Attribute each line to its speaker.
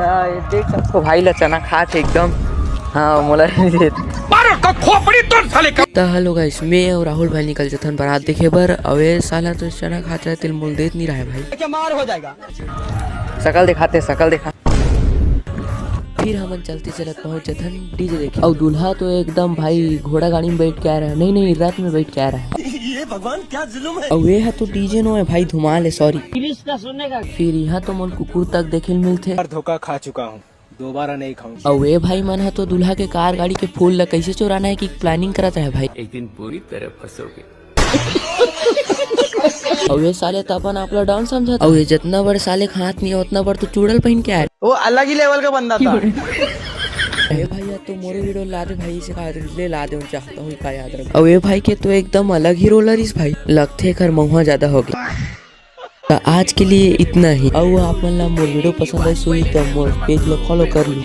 Speaker 1: देख सकतो भाईला चना खात एकदम हाँ मोला हेलो गाइस मैं और राहुल भाई निकल जाथन बारात देखे बर अवे साला तो चना खात रहे तिल मोल देत नहीं रहा भाई क्या मार हो जाएगा शकल दिखाते शकल दिखा फिर हम चलते चलत पहुंच जथन डीजे देखे और दूल्हा तो एकदम भाई घोड़ा गाड़ी में बैठ के आ रहा है नहीं रथ में बैठ के आ रहा है ये भगवान क्या जुल्म है और ये तो डीजे नो है भाई धुमाल है सॉरी फिर यहाँ तो मन कुकुर तक देखे मिलते
Speaker 2: धोखा खा चुका हूँ दोबारा नहीं खाऊंगा
Speaker 1: और वे भाई मन है तो दूल्हा के कार गाड़ी के फूल ला कैसे चुराना है कि प्लानिंग करता है भाई
Speaker 3: एक दिन पूरी तरह फंसोगे
Speaker 1: और ये साले तो अपन आपला डांस समझा और ये जितना बड़ साले का हाथ नहीं है उतना बड़ तो चूड़ल पहन के आए
Speaker 2: वो अलग ही लेवल का बंदा था
Speaker 1: अरे भैया तो मोरे वीडियो ला दे भाई से ले ला दे चाहता हूँ का याद रख और ये भाई के तो एकदम अलग ही रोलर इस भाई लगते कर महुआ ज्यादा हो गया तो आज के लिए इतना ही और आप मन ला मोर वीडियो पसंद है सो तो मोर पेज लो फॉलो कर लो।